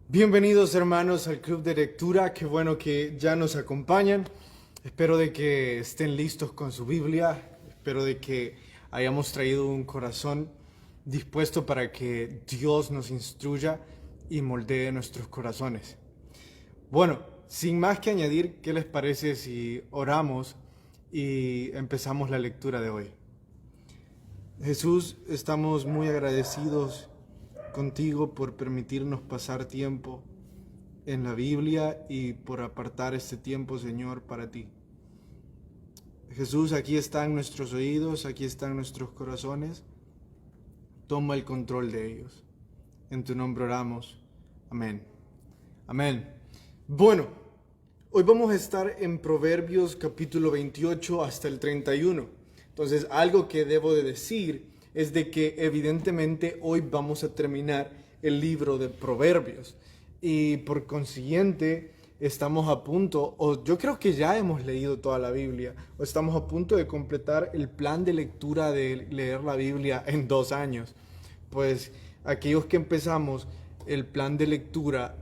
Bienvenidos hermanos al Club de Lectura, qué bueno que ya nos acompañan. Espero de que estén listos con su Biblia, espero de que hayamos traído un corazón dispuesto para que Dios nos instruya y moldee nuestros corazones. Bueno, sin más que añadir, ¿qué les parece si oramos y empezamos la lectura de hoy? Jesús, estamos muy agradecidos contigo por permitirnos pasar tiempo en la Biblia y por apartar este tiempo, Señor, para ti. Jesús, aquí están nuestros oídos, aquí están nuestros corazones. Toma el control de ellos. En tu nombre oramos. Amén. Amén. Bueno, hoy vamos a estar en Proverbios capítulo 28 hasta el 31. Entonces, algo que debo de decir es de que evidentemente hoy vamos a terminar el libro de Proverbios. Y por consiguiente, estamos a punto, o yo creo que ya hemos leído toda la Biblia, o estamos a punto de completar el plan de lectura de leer la Biblia en 2 años. Pues aquellos que empezamos el plan de lectura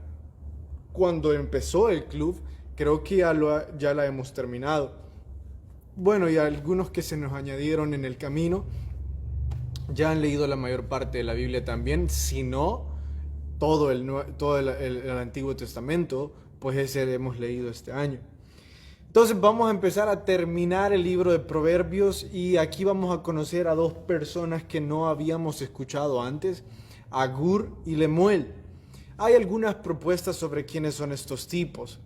cuando empezó el club, creo que ya la hemos terminado. Bueno, y algunos que se nos añadieron en el camino ya han leído la mayor parte de la Biblia también, si no todo el Antiguo Testamento, pues ese hemos leído este año. Entonces vamos a empezar a terminar el libro de Proverbios y aquí vamos a conocer a dos personas que no habíamos escuchado antes, Agur y Lemuel. Hay algunas propuestas sobre quiénes son estos tipos,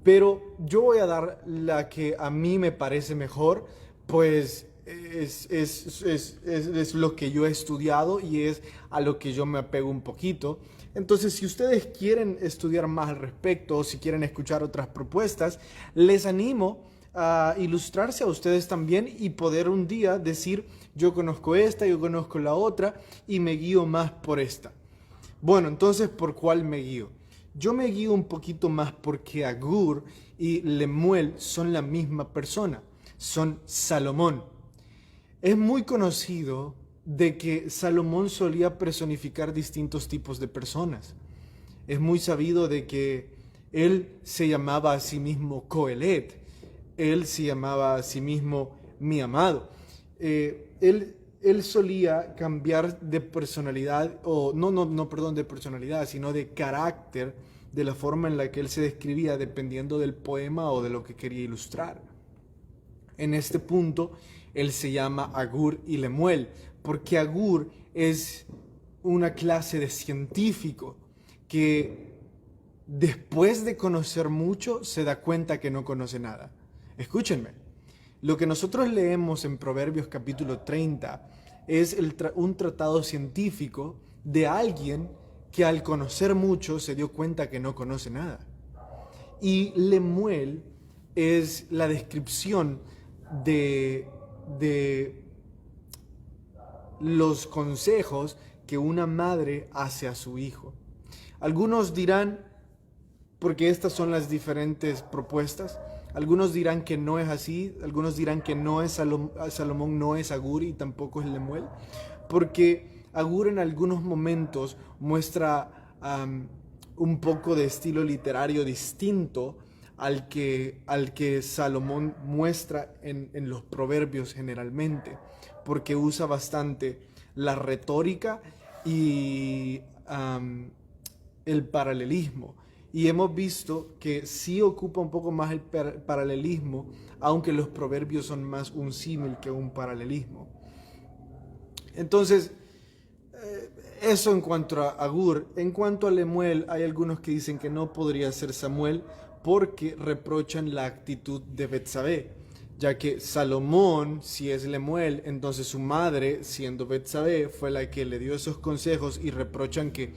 pero yo voy a dar la que a mí me parece mejor, pues es lo que yo he estudiado y es a lo que yo me apego un poquito. Entonces, si ustedes quieren estudiar más al respecto o si quieren escuchar otras propuestas, les animo a ilustrarse a ustedes también y poder un día decir, yo conozco esta, yo conozco la otra y me guío más por esta. Bueno, entonces, ¿por cuál me guío? Yo me guío un poquito más porque Agur y Lemuel son la misma persona, son Salomón. Es muy conocido de que Salomón solía personificar distintos tipos de personas. Es muy sabido de que él se llamaba a sí mismo Coelet, él se llamaba a sí mismo mi amado. Él solía cambiar de personalidad, o no, perdón, de personalidad, sino de carácter, de la forma en la que él se describía dependiendo del poema o de lo que quería ilustrar. En este punto, él se llama Agur y Lemuel, porque Agur es una clase de científico que después de conocer mucho se da cuenta que no conoce nada. Escúchenme, lo que nosotros leemos en Proverbios capítulo 30 es un tratado científico de alguien que al conocer mucho se dio cuenta que no conoce nada. Y Lemuel es la descripción de los consejos que una madre hace a su hijo. Algunos dirán, porque estas son las diferentes propuestas, algunos dirán que no es así, algunos dirán que no es Salomón, no es Agur y tampoco es Lemuel, porque Agur en algunos momentos muestra un poco de estilo literario distinto al que Salomón muestra en los proverbios generalmente, porque usa bastante la retórica y el paralelismo. Y hemos visto que sí ocupa un poco más el paralelismo, aunque los proverbios son más un símil que un paralelismo. Entonces, eso en cuanto a Agur. En cuanto a Lemuel, hay algunos que dicen que no podría ser Samuel porque reprochan la actitud de Betsabé, ya que Salomón, si es Lemuel, entonces su madre, siendo Betsabé, fue la que le dio esos consejos y reprochan que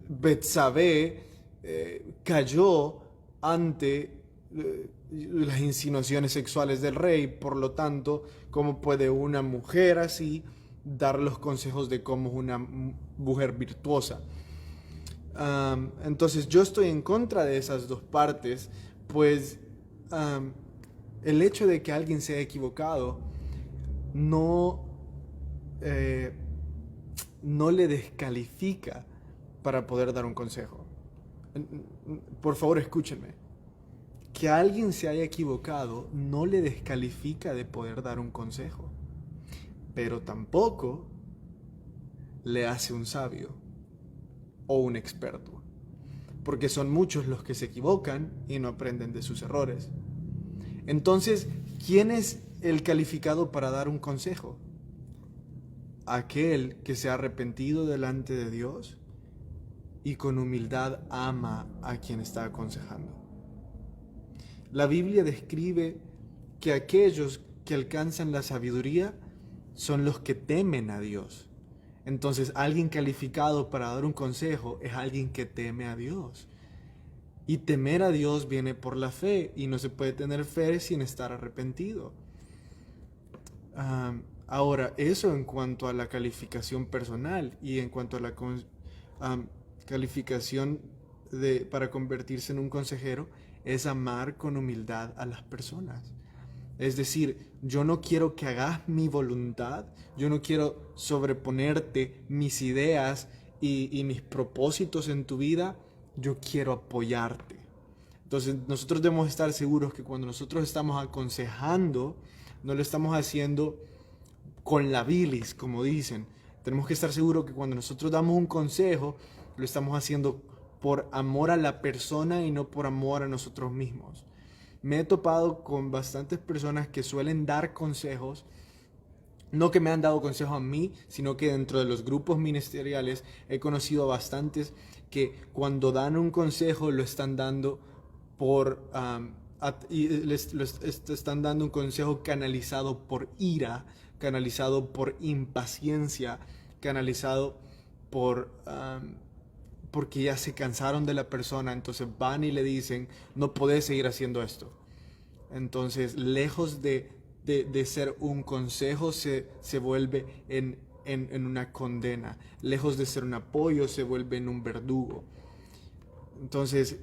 Betsabé cayó ante las insinuaciones sexuales del rey. Por lo tanto, ¿cómo puede una mujer así dar los consejos de cómo es una mujer virtuosa? Entonces yo estoy en contra de esas dos partes, pues el hecho de que alguien se haya equivocado no, no le descalifica para poder dar un consejo. Por favor, escúchenme. Que alguien se haya equivocado no le descalifica de poder dar un consejo, pero tampoco le hace un sabio o un experto, porque son muchos los que se equivocan y no aprenden de sus errores. Entonces, ¿quién es el calificado para dar un consejo? Aquel que se ha arrepentido delante de Dios y con humildad ama a quien está aconsejando. La Biblia describe que aquellos que alcanzan la sabiduría son los que temen a Dios. Entonces, alguien calificado para dar un consejo es alguien que teme a Dios. Y temer a Dios viene por la fe, y no se puede tener fe sin estar arrepentido. Ahora, eso en cuanto a la calificación personal, y en cuanto a la calificación para convertirse en un consejero, es amar con humildad a las personas. Es decir, yo no quiero que hagas mi voluntad, yo no quiero sobreponerte mis ideas y mis propósitos en tu vida, yo quiero apoyarte. Entonces nosotros debemos estar seguros que cuando nosotros estamos aconsejando, no lo estamos haciendo con la bilis, como dicen. Tenemos que estar seguros que cuando nosotros damos un consejo, lo estamos haciendo por amor a la persona y no por amor a nosotros mismos. Me he topado con bastantes personas que suelen dar consejos, no que me han dado consejos a mí, sino que dentro de los grupos ministeriales he conocido a bastantes que cuando dan un consejo lo están dando están dando un consejo canalizado por ira, canalizado por impaciencia, canalizado porque ya se cansaron de la persona, entonces van y le dicen, no podés seguir haciendo esto. Entonces, lejos de ser un consejo, se vuelve en una condena. Lejos de ser un apoyo, se vuelve en un verdugo. Entonces,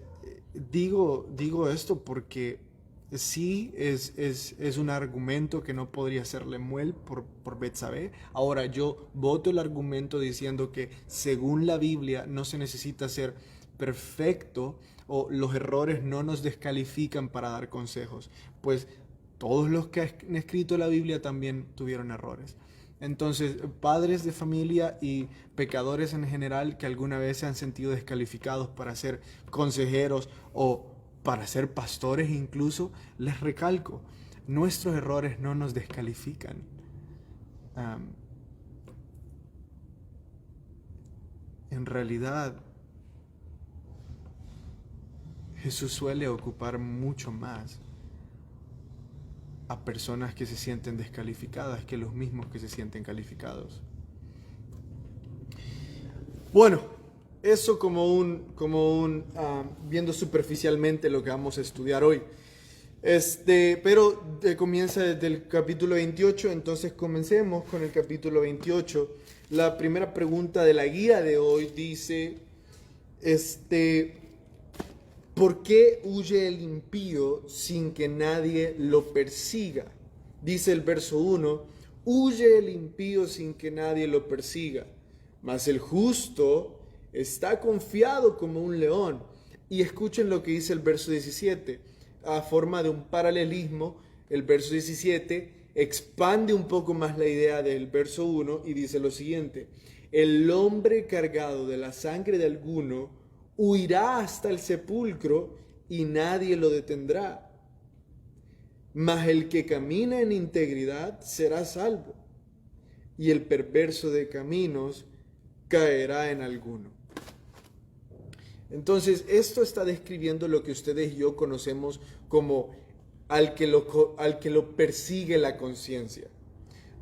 digo esto porque sí es un argumento que no podría ser Lemuel por Betsabé. Ahora yo voto el argumento diciendo que según la Biblia no se necesita ser perfecto o los errores no nos descalifican para dar consejos, pues todos los que han escrito la Biblia también tuvieron errores. Entonces, padres de familia y pecadores en general que alguna vez se han sentido descalificados para ser consejeros o para ser pastores incluso, les recalco, nuestros errores no nos descalifican. En realidad, Jesús suele ocupar mucho más a personas que se sienten descalificadas que los mismos que se sienten calificados. Bueno, eso viendo superficialmente lo que vamos a estudiar hoy. Pero comienza desde el capítulo 28, entonces comencemos con el capítulo 28. La primera pregunta de la guía de hoy dice, ¿por qué huye el impío sin que nadie lo persiga? Dice el verso 1, huye el impío sin que nadie lo persiga, mas el justo está confiado como un león. Y escuchen lo que dice el verso 17, a forma de un paralelismo, el verso 17 expande un poco más la idea del verso 1 y dice lo siguiente, el hombre cargado de la sangre de alguno huirá hasta el sepulcro y nadie lo detendrá. Mas el que camina en integridad será salvo, y el perverso de caminos caerá en alguno. Entonces, esto está describiendo lo que ustedes y yo conocemos como al que lo persigue la conciencia.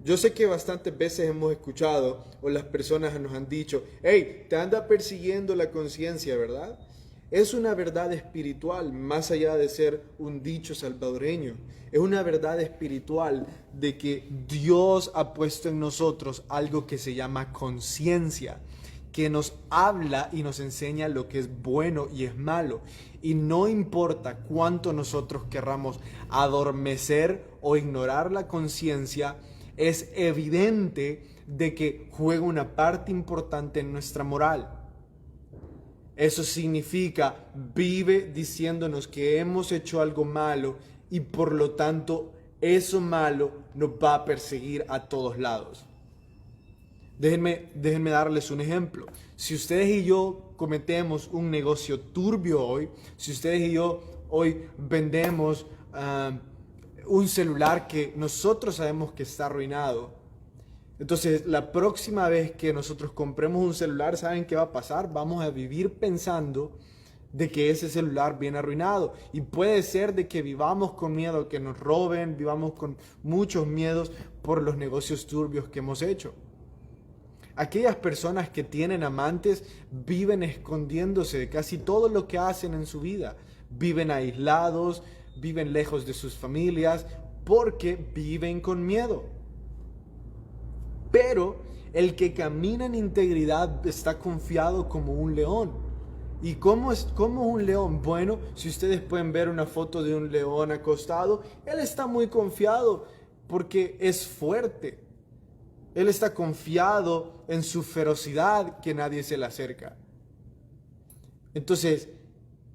Yo sé que bastantes veces hemos escuchado o las personas nos han dicho, hey, te anda persiguiendo la conciencia, ¿verdad? Es una verdad espiritual, más allá de ser un dicho salvadoreño. Es una verdad espiritual de que Dios ha puesto en nosotros algo que se llama conciencia, que nos habla y nos enseña lo que es bueno y es malo. Y no importa cuánto nosotros querramos adormecer o ignorar la conciencia, es evidente de que juega una parte importante en nuestra moral. Eso significa, vive diciéndonos que hemos hecho algo malo y por lo tanto eso malo nos va a perseguir a todos lados. Déjenme darles un ejemplo. Si ustedes y yo cometemos un negocio turbio hoy, si ustedes y yo hoy vendemos un celular que nosotros sabemos que está arruinado, entonces la próxima vez que nosotros compremos un celular, ¿saben qué va a pasar? Vamos a vivir pensando de que ese celular viene arruinado. Y puede ser de que vivamos con miedo, que nos roben, vivamos con muchos miedos por los negocios turbios que hemos hecho. Aquellas personas que tienen amantes viven escondiéndose de casi todo lo que hacen en su vida. Viven aislados, viven lejos de sus familias, porque viven con miedo. Pero el que camina en integridad está confiado como un león. ¿Y cómo es un león? Bueno, si ustedes pueden ver una foto de un león acostado, él está muy confiado porque es fuerte. Él está confiado en su ferocidad, que nadie se le acerca. Entonces,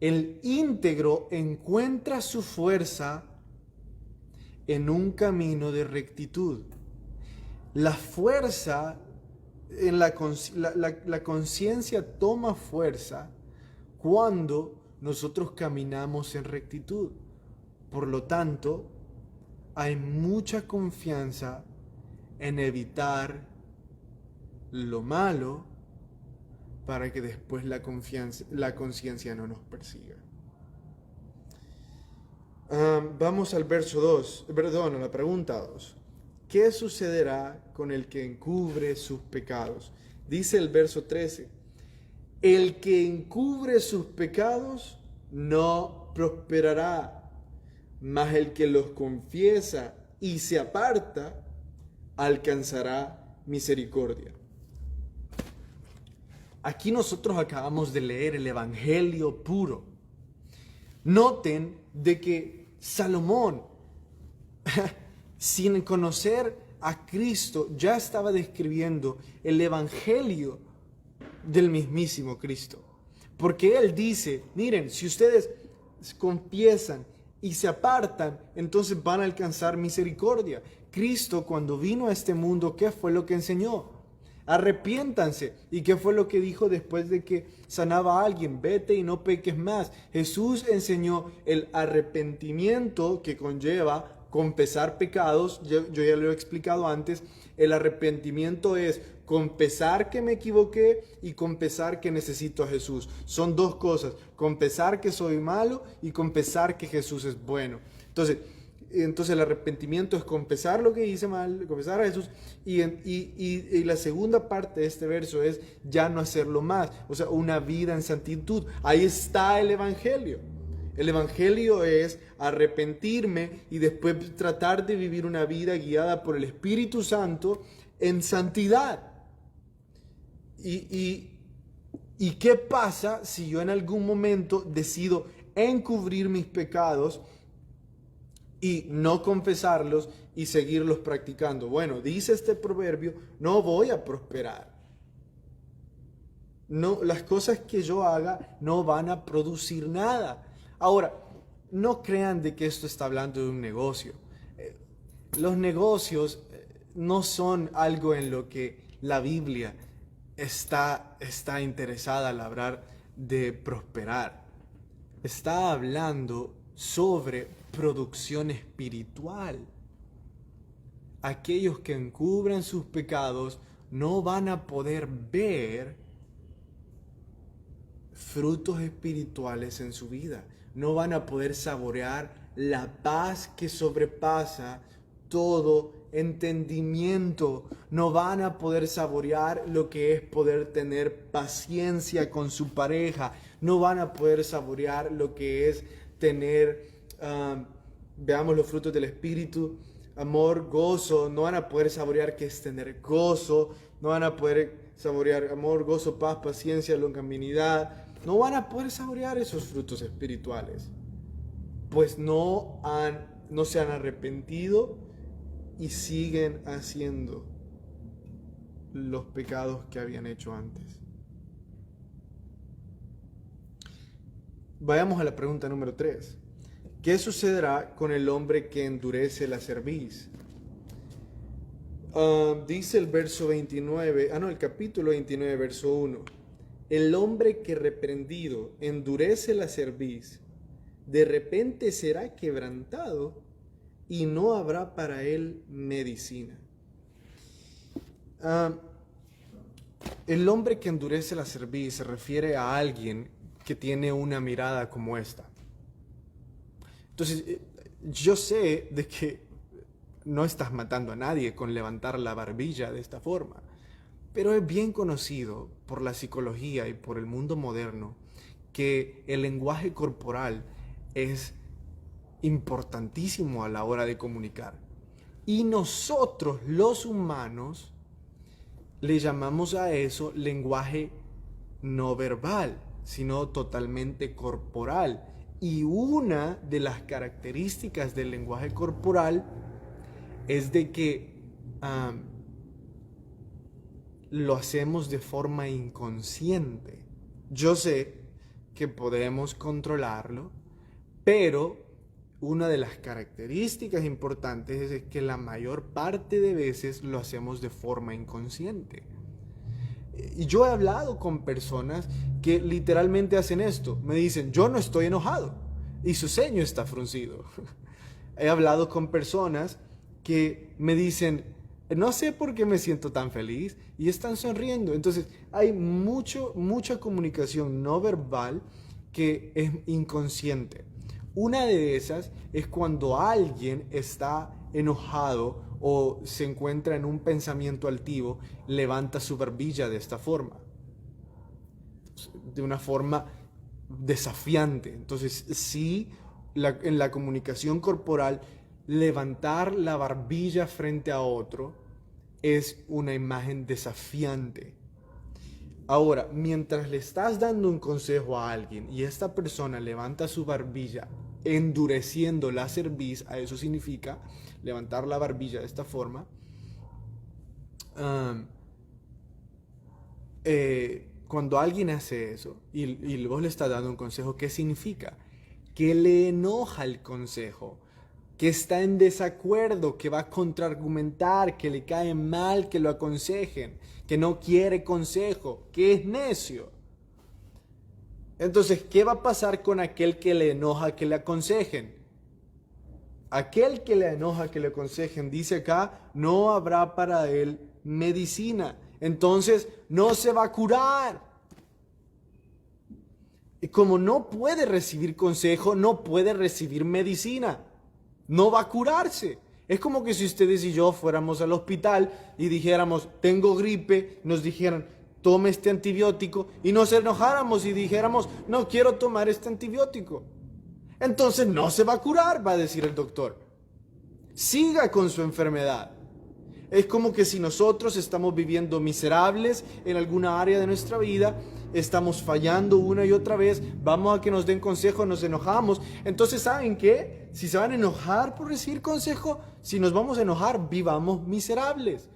el íntegro encuentra su fuerza en un camino de rectitud. La fuerza, la conciencia toma fuerza cuando nosotros caminamos en rectitud. Por lo tanto, hay mucha confianza en evitar lo malo para que después la conciencia no nos persiga. Vamos al verso 2, perdón, a la pregunta 2. ¿Qué sucederá con el que encubre sus pecados? Dice el verso 13, el que encubre sus pecados no prosperará, mas el que los confiesa y se aparta alcanzará misericordia. Aquí nosotros acabamos de leer el Evangelio puro. Noten de que Salomón, sin conocer a Cristo, ya estaba describiendo el Evangelio del mismísimo Cristo. Porque él dice, miren, si ustedes confiesan y se apartan, entonces van a alcanzar misericordia. Cristo, cuando vino a este mundo, ¿qué fue lo que enseñó? Arrepiéntanse. ¿Y qué fue lo que dijo después de que sanaba a alguien? Vete y no peques más. Jesús enseñó el arrepentimiento que conlleva confesar pecados. Yo ya lo he explicado antes. El arrepentimiento es confesar que me equivoqué y confesar que necesito a Jesús. Son dos cosas. Confesar que soy malo y confesar que Jesús es bueno. Entonces el arrepentimiento es confesar lo que hice mal, confesar a Jesús, y la segunda parte de este verso es ya no hacerlo más, o sea, una vida en santitud. Ahí está el Evangelio. El Evangelio es arrepentirme y después tratar de vivir una vida guiada por el Espíritu Santo en santidad. ¿Y qué pasa si yo en algún momento decido encubrir mis pecados y no confesarlos y seguirlos practicando? Bueno, dice este proverbio, no voy a prosperar. No, las cosas que yo haga no van a producir nada. Ahora, no crean de que esto está hablando de un negocio. Los negocios no son algo en lo que la Biblia está interesada al hablar de prosperar. Está hablando sobre producción espiritual. Aquellos que encubren sus pecados no van a poder ver frutos espirituales en su vida. No van a poder saborear la paz que sobrepasa todo entendimiento. No van a poder saborear lo que es poder tener paciencia con su pareja. No van a poder saborear lo que es tener, veamos los frutos del Espíritu, amor, gozo. No van a poder saborear qué es tener gozo. No van a poder saborear amor, gozo, paz, paciencia, longanimidad. No van a poder saborear esos frutos espirituales, pues no se han arrepentido y siguen haciendo los pecados que habían hecho antes. vayamos a la pregunta número 3. ¿Qué sucederá con el hombre que endurece la cerviz? Dice el verso 29, el capítulo 29, verso 1. El hombre que reprendido endurece la cerviz, de repente será quebrantado y no habrá para él medicina. El hombre que endurece la cerviz se refiere a alguien que tiene una mirada como esta. Entonces, yo sé de que no estás matando a nadie con levantar la barbilla de esta forma, pero es bien conocido por la psicología y por el mundo moderno que el lenguaje corporal es importantísimo a la hora de comunicar. Y nosotros, los humanos, le llamamos a eso lenguaje no verbal, sino totalmente corporal. Y una de las características del lenguaje corporal es de que lo hacemos de forma inconsciente. Yo sé que podemos controlarlo, pero una de las características importantes es que la mayor parte de veces lo hacemos de forma inconsciente. Y yo he hablado con personas que literalmente hacen esto. Me dicen, yo no estoy enojado, y su ceño está fruncido. He hablado con personas que me dicen, no sé por qué me siento tan feliz, y están sonriendo. Entonces hay mucha comunicación no verbal que es inconsciente. Una de esas es cuando alguien está enojado o se encuentra en un pensamiento altivo, levanta su barbilla de esta forma, de una forma desafiante. Entonces, sí, en la comunicación corporal, levantar la barbilla frente a otro es una imagen desafiante. Ahora, mientras le estás dando un consejo a alguien y esta persona levanta su barbilla endureciendo la cerviz, a eso significa levantar la barbilla de esta forma, cuando alguien hace eso y vos le estás dando un consejo, ¿qué significa? Que le enoja el consejo, que está en desacuerdo, que va a contraargumentar, que le cae mal que lo aconsejen, que no quiere consejo, que es necio. Entonces, ¿qué va a pasar con aquel que le enoja que le aconsejen? Aquel que le enoja que le aconsejen, dice acá, no habrá para él medicina. Entonces, no se va a curar. Y como no puede recibir consejo, no puede recibir medicina. No va a curarse. Es como que si ustedes y yo fuéramos al hospital y dijéramos, tengo gripe, nos dijeran, tome este antibiótico, y nos enojáramos y dijéramos, no quiero tomar este antibiótico. Entonces no se va a curar, va a decir el doctor. Siga con su enfermedad. Es como que si nosotros estamos viviendo miserables en alguna área de nuestra vida, estamos fallando una y otra vez, vamos a que nos den consejo, nos enojamos. Entonces, ¿saben qué? Si se van a enojar por recibir consejo, si nos vamos a enojar, vivamos miserables.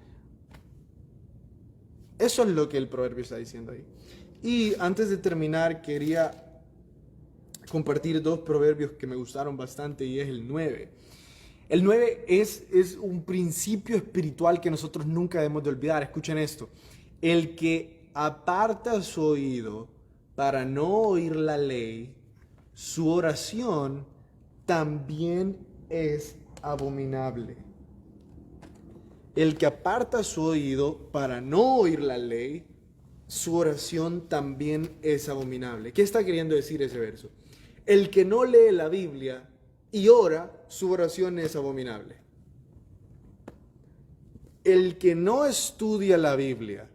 Eso es lo que el proverbio está diciendo ahí. Y antes de terminar, quería compartir dos proverbios que me gustaron bastante, y es el 9. El 9 es un principio espiritual que nosotros nunca debemos de olvidar. Escuchen esto. El que aparta su oído para no oír la ley, su oración también es abominable. El que aparta su oído para no oír la ley, su oración también es abominable. ¿Qué está queriendo decir ese verso? El que no lee la Biblia y ora, su oración es abominable. El que no estudia la Biblia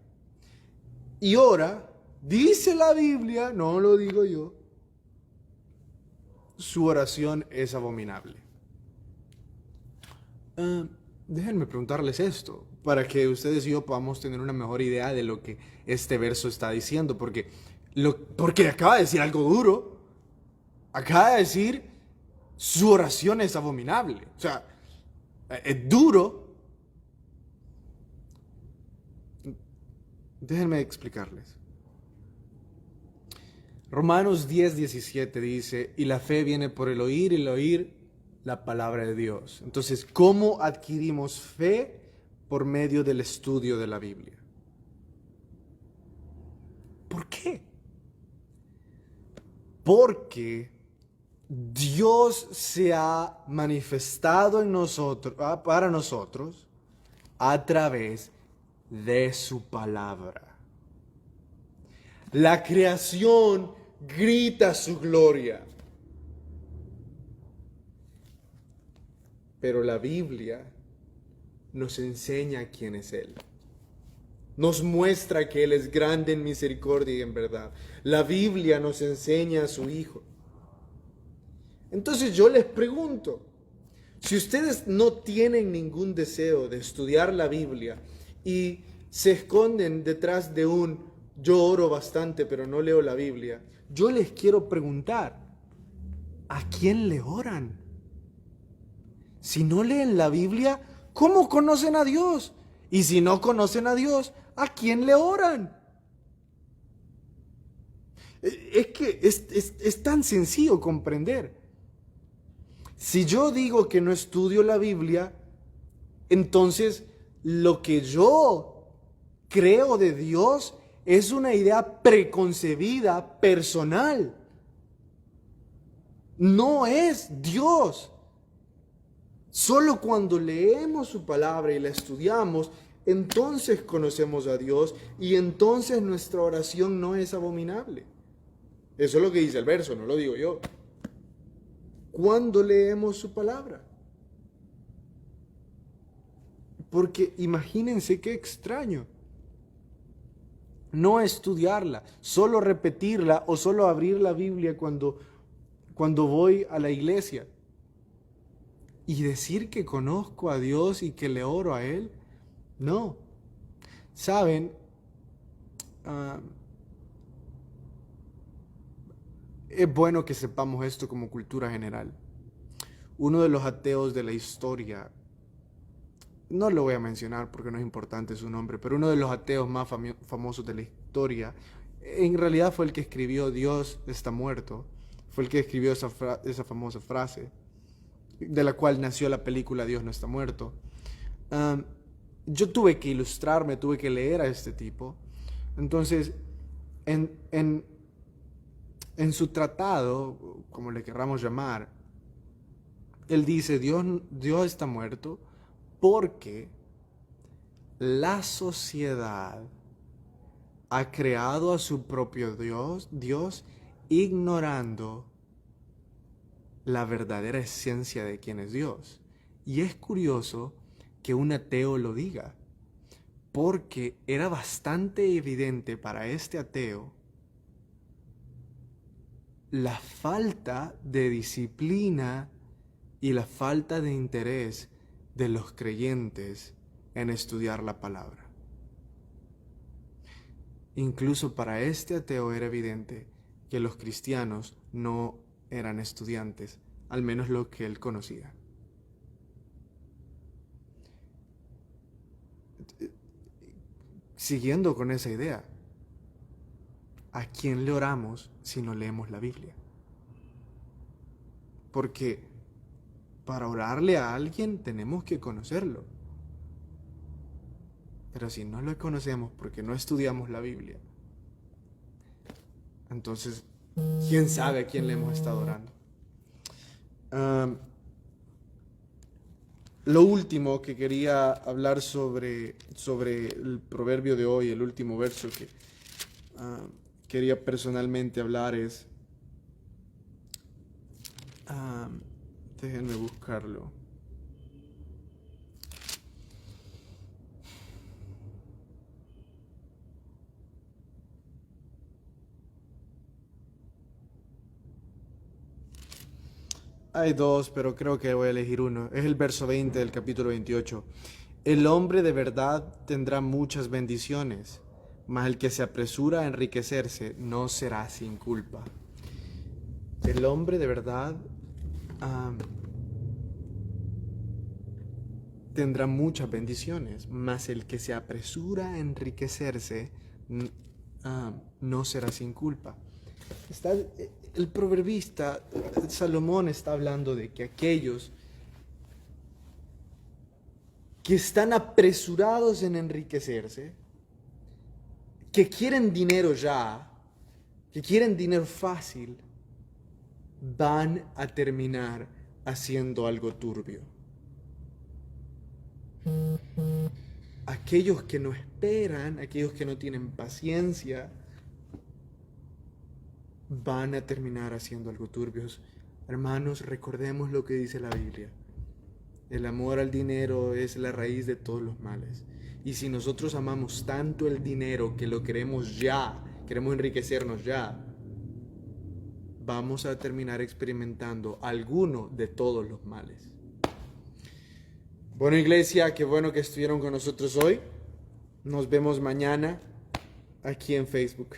y ora, dice la Biblia, no lo digo yo, su oración es abominable. Déjenme preguntarles esto, para que ustedes y yo podamos tener una mejor idea de lo que este verso está diciendo, porque acaba de decir algo duro. Acaba de decir, su oración es abominable. O sea, es duro. Déjenme explicarles. Romanos 10:17 dice, y la fe viene por el oír la palabra de Dios. Entonces, ¿cómo adquirimos fe? Por medio del estudio de la Biblia. ¿Por qué? Porque Dios se ha manifestado en nosotros, para nosotros a través de su palabra. La creación grita su gloria. Pero la Biblia nos enseña quién es Él. Nos muestra que Él es grande en misericordia y en verdad. La Biblia nos enseña a su Hijo. Entonces yo les pregunto, si ustedes no tienen ningún deseo de estudiar la Biblia y se esconden detrás de yo oro bastante pero no leo la Biblia, yo les quiero preguntar, ¿a quién le oran? Si no leen la Biblia, ¿cómo conocen a Dios? Y si no conocen a Dios, ¿a quién le oran? Es que es tan sencillo comprender. Si yo digo que no estudio la Biblia, entonces lo que yo creo de Dios es una idea preconcebida, personal. No es Dios. Solo cuando leemos su palabra y la estudiamos, entonces conocemos a Dios y entonces nuestra oración no es abominable. Eso es lo que dice el verso, no lo digo yo. Cuando leemos su palabra. Porque imagínense qué extraño. No estudiarla, solo repetirla o solo abrir la Biblia cuando voy a la iglesia. Y decir que conozco a Dios y que le oro a Él. No. Saben, es bueno que sepamos esto como cultura general. Uno de los ateos de la historia, no lo voy a mencionar porque no es importante su nombre, pero uno de los ateos más famosos de la historia, en realidad fue el que escribió Dios está muerto. Fue el que escribió esa famosa frase, de la cual nació la película Dios no está muerto. Yo tuve que ilustrarme, tuve que leer a este tipo. Entonces, en su tratado, como le querramos llamar, él dice, Dios está muerto porque la sociedad ha creado a su propio Dios ignorando la verdadera esencia de quién es Dios. Y es curioso que un ateo lo diga, porque era bastante evidente para este ateo la falta de disciplina y la falta de interés de los creyentes en estudiar la palabra. Incluso para este ateo era evidente que los cristianos no eran estudiantes, al menos lo que él conocía. Siguiendo con esa idea, ¿a quién le oramos si no leemos la Biblia? Porque para orarle a alguien tenemos que conocerlo. Pero si no lo conocemos porque no estudiamos la Biblia, entonces, ¿quién sabe a quién le hemos estado orando? Lo último que quería hablar sobre el proverbio de hoy, el último verso que quería personalmente hablar es, déjenme buscarlo. Hay dos, pero creo que voy a elegir uno. Es el verso 20 del capítulo 28. El hombre de verdad tendrá muchas bendiciones, mas el que se apresura a enriquecerse no será sin culpa. El hombre de verdad tendrá muchas bendiciones, mas el que se apresura a enriquecerse no será sin culpa. El proverbista Salomón está hablando de que aquellos que están apresurados en enriquecerse, que quieren dinero ya, que quieren dinero fácil, van a terminar haciendo algo turbio. Aquellos que no esperan, aquellos que no tienen paciencia, van a terminar haciendo algo turbios. Hermanos, recordemos lo que dice la Biblia. El amor al dinero es la raíz de todos los males. Y si nosotros amamos tanto el dinero que lo queremos ya, queremos enriquecernos ya, vamos a terminar experimentando alguno de todos los males. Bueno, iglesia, qué bueno que estuvieron con nosotros hoy. Nos vemos mañana aquí en Facebook.